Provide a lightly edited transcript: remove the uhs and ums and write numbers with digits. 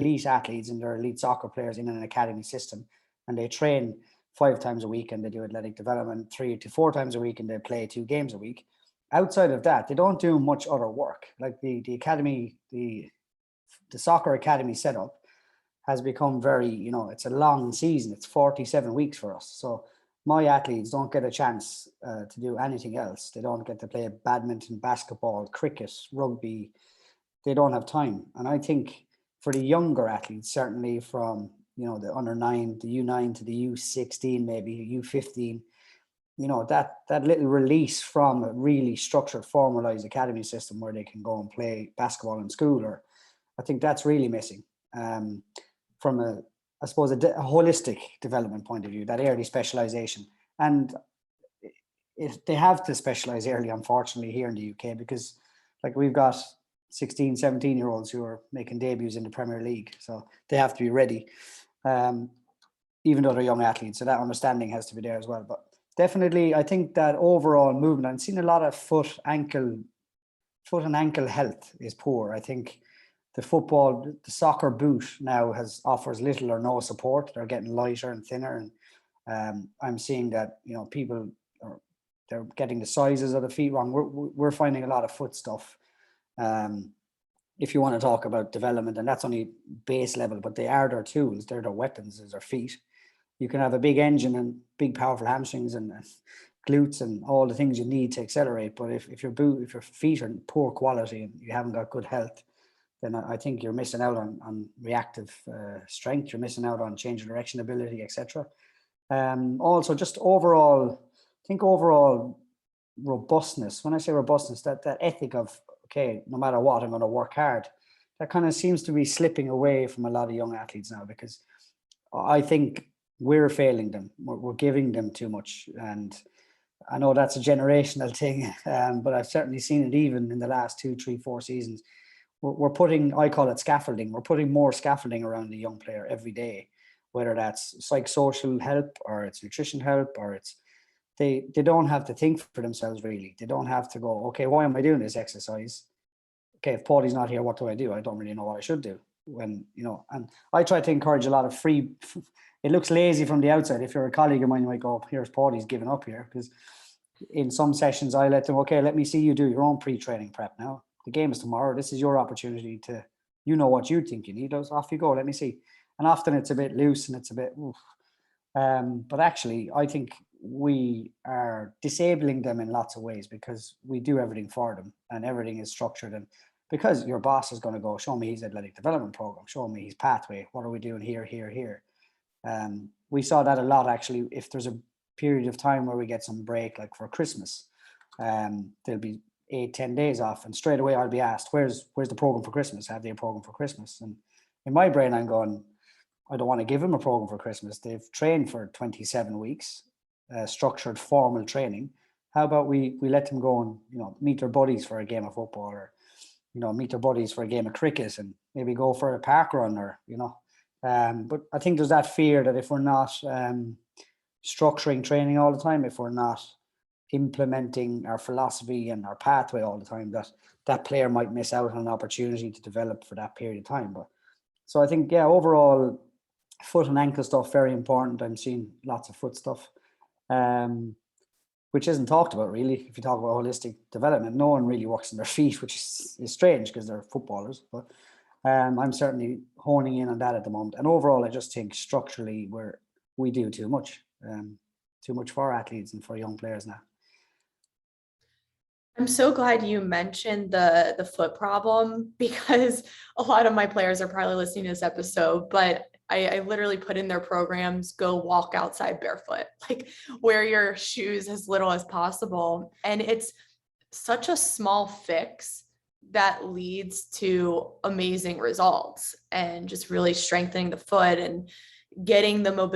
elite athletes and they're elite soccer players in an academy system, and they train 5 times a week and they do athletic development 3 to 4 times a week and they play 2 games a week. Outside of that, they don't do much other work. Like the academy, the soccer academy setup has become very, it's a long season. It's 47 weeks for us. So my athletes don't get a chance to do anything else. They don't get to play badminton, basketball, cricket, rugby. They don't have time. And I think for the younger athletes, certainly from, the under 9, the U9 to the U16, maybe U15, that little release from a really structured, formalized academy system where they can go and play basketball in school, or I think that's really missing from a holistic development point of view, that early specialization. And they have to specialize early, unfortunately, here in the UK, because like we've got 16, 17-year-olds who are making debuts in the Premier League. So they have to be ready, even though they're young athletes. So that understanding has to be there as well. But definitely, I think that overall movement, I'm seeing a lot of foot and ankle health is poor. I think the soccer boot now offers little or no support. They're getting lighter and thinner. And I'm seeing that, they're getting the sizes of the feet wrong. We're finding a lot of foot stuff. If you want to talk about development, and that's only base level, but they are their tools, they're their weapons, is their feet. You can have a big engine and big powerful hamstrings and glutes and all the things you need to accelerate, but if your feet are in poor quality and you haven't got good health, then I think you're missing out on reactive strength. You're missing out on change of direction ability, etc. Also, just overall robustness. When I say robustness, that ethic of, okay, no matter what, I'm going to work hard, that kind of seems to be slipping away from a lot of young athletes now, because I think we're failing them. We're giving them too much. And I know that's a generational thing, but I've certainly seen it even in the last 2, 3, 4 seasons. We're putting, I call it scaffolding. We're putting more scaffolding around the young player every day, whether that's psychosocial help or it's nutrition help or it's, they don't have to think for themselves really. They don't have to go, okay, why am I doing this exercise? Okay, if Paulie's not here, what do? I don't really know what I should do. And I try to encourage a lot of free, it looks lazy from the outside. If you're a colleague of mine, you might go, here's Paulie's giving up here, because in some sessions I let them, okay, let me see you do your own pre-training prep now. The game is tomorrow. This is your opportunity to, what you think you need. Off you go. Let me see. And often it's a bit loose and it's a bit, but actually I think we are disabling them in lots of ways, because we do everything for them and everything is structured. And because your boss is going to go, show me his athletic development program, show me his pathway. What are we doing here, here, here? We saw that a lot, actually. If there's a period of time where we get some break, like for Christmas, there'll be 8-10 days off, and straight away I'll be asked, where's the program for Christmas? Have they a program for Christmas? And in my brain I'm going, I don't want to give them a program for Christmas. They've trained for 27 weeks, structured formal training. How about we let them go and meet their buddies for a game of football, or meet their buddies for a game of cricket, and maybe go for a park run, or but I think there's that fear that if we're not structuring training all the time, if we're not implementing our philosophy and our pathway all the time, that player might miss out on an opportunity to develop for that period of time. But so I think, overall, foot and ankle stuff very important. I'm seeing lots of foot stuff, which isn't talked about really. If you talk about holistic development, no one really works on their feet, which is strange because they're footballers. But I'm certainly honing in on that at the moment. And overall, I just think structurally we do too much for athletes and for young players now. I'm so glad you mentioned the foot problem, because a lot of my players are probably listening to this episode, but I literally put in their programs, go walk outside barefoot, like wear your shoes as little as possible. And it's such a small fix that leads to amazing results and just really strengthening the foot and getting the mobility